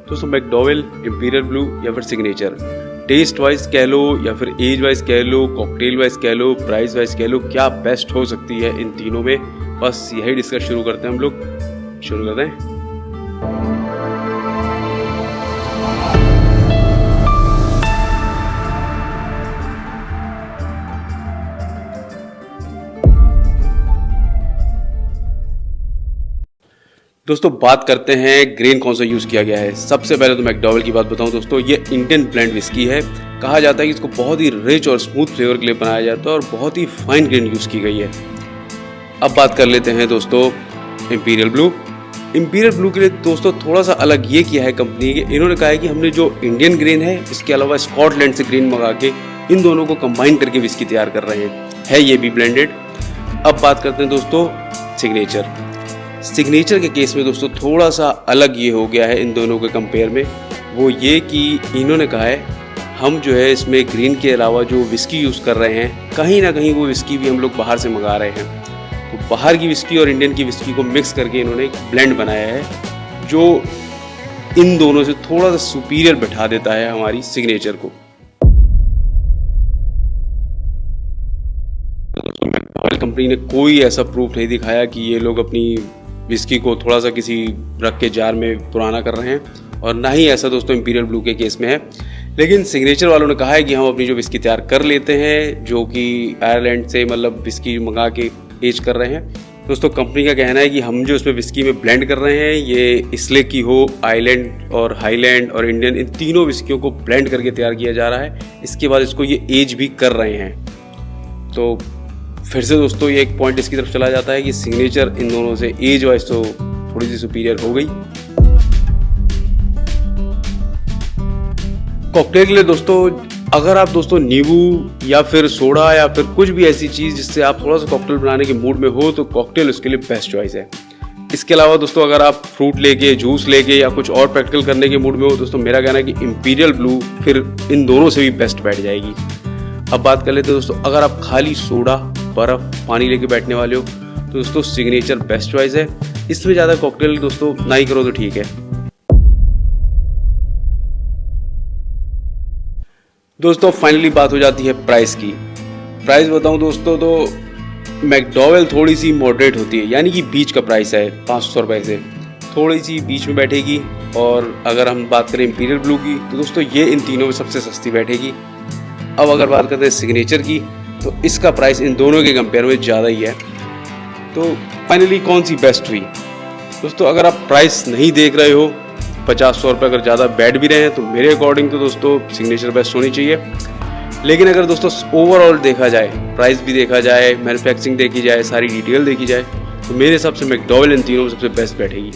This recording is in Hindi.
दोस्तों मैकडॉवेल, इंपीरियल ब्लू या फिर सिग्नेचर, टेस्ट वाइज कह लो या फिर एज वाइज कह लो, कॉकटेल वाइज कह लो, प्राइस वाइज कह लो, क्या बेस्ट हो सकती है इन तीनों में, बस यही डिस्कस शुरू करते हैं हम लोग। शुरू करते हैं। दोस्तों बात करते हैं ग्रेन कौन सा यूज़ किया गया है। सबसे पहले तो मैकडॉवेल की बात बताऊं दोस्तों, ये इंडियन ब्लेंड विस्की है। कहा जाता है कि इसको बहुत ही रिच और स्मूथ फ्लेवर के लिए बनाया जाता है और बहुत ही फाइन ग्रेन यूज़ की गई है। अब बात कर लेते हैं दोस्तों इंपीरियल ब्लू। इंपीरियल ब्लू के लिए दोस्तों थोड़ा सा अलग ये किया है कंपनी के, इन्होंने कहा है कि हमने जो इंडियन ग्रेन है इसके अलावा स्कॉटलैंड से ग्रेन मंगा के इन दोनों को कंबाइन करके विस्की तैयार कर रहे हैं, ये भी ब्लेंडेड। अब बात करते हैं दोस्तों सिग्नेचर के केस में दोस्तों थोड़ा सा अलग ये हो गया है इन दोनों के कंपेयर में। वो ये कि इन्होंने कहा है हम जो है इसमें ग्रीन के अलावा जो विस्की यूज़ कर रहे हैं, कहीं ना कहीं वो विस्की भी हम लोग बाहर से मंगा रहे हैं। तो बाहर की विस्की और इंडियन की विस्की को मिक्स करके इन्होंने एक ब्लेंड बनाया है जो इन दोनों से थोड़ा सा सुपीरियर बैठा देता है हमारी सिग्नेचर को। कंपनी ने कोई ऐसा प्रूफ नहीं दिखाया कि ये लोग अपनी विस्की को थोड़ा सा किसी रख के जार में पुराना कर रहे हैं, और ना ही ऐसा दोस्तों इंपीरियल ब्लू के केस में है। लेकिन सिग्नेचर वालों ने कहा है कि हम अपनी जो विस्की तैयार कर लेते हैं, जो कि आयरलैंड से मतलब विस्की मंगा के एज कर रहे हैं। दोस्तों कंपनी का कहना है कि हम जो इसमें विस्की में ब्लेंड कर रहे हैं ये इसले की हो, आइलैंड और हाईलैंड और इंडियन, इन तीनों विस्कियों को ब्लेंड करके तैयार किया जा रहा है। इसके बाद इसको ये एज भी कर रहे हैं। तो फिर से दोस्तों ये एक पॉइंट इसकी तरफ चला जाता है कि सिग्नेचर इन दोनों से एज वाइज तो थोड़ी सी सुपीरियर हो गई। कॉकटेल के लिए दोस्तों अगर आप दोस्तों नींबू या फिर सोडा या फिर कुछ भी ऐसी चीज़ जिससे आप थोड़ा सा कॉकटेल बनाने के मूड में हो, तो कॉकटेल उसके लिए बेस्ट चॉइस है। इसके अलावा दोस्तों अगर आप फ्रूट लेके, जूस लेके या कुछ और प्रैक्टिकल करने के मूड में हो, दोस्तों मेरा कहना है कि इंपीरियल ब्लू फिर इन दोनों से भी बेस्ट बैठ जाएगी। अब बात कर लेते हैं दोस्तों, अगर आप खाली सोडा, बर्फ, पानी लेके बैठने वाले हो तो दोस्तों सिग्नेचर बेस्ट चॉइस है। इसमें ज़्यादा कॉकटेल दोस्तों ना ही करो तो ठीक है। दोस्तों फाइनली बात हो जाती है प्राइस की। प्राइस बताऊं दोस्तों तो मैकडॉवेल थोड़ी सी मॉडरेट होती है, यानी कि बीच का प्राइस है 500 रुपये से थोड़ी सी बीच में बैठेगी। और अगर हम बात करें इंपीरियल ब्लू की तो दोस्तों ये इन तीनों में सबसे सस्ती बैठेगी। अब अगर बात करते हैं सिग्नेचर की तो इसका प्राइस इन दोनों के कंपेयर में ज़्यादा ही है। तो फाइनली कौन सी बेस्ट हुई दोस्तों? अगर आप प्राइस नहीं देख रहे हो, 50-100 रुपये अगर ज़्यादा बैठ भी रहे हैं, तो मेरे अकॉर्डिंग तो दोस्तों सिग्नेचर बेस्ट होनी चाहिए। लेकिन अगर दोस्तों ओवरऑल देखा जाए, प्राइस भी देखा जाए, मैन्युफैक्चरिंग देखी जाए, सारी डिटेल देखी जाए, तो मेरे हिसाब से मैकडॉवेल इन तीनों में सबसे बेस्ट बैठेगी।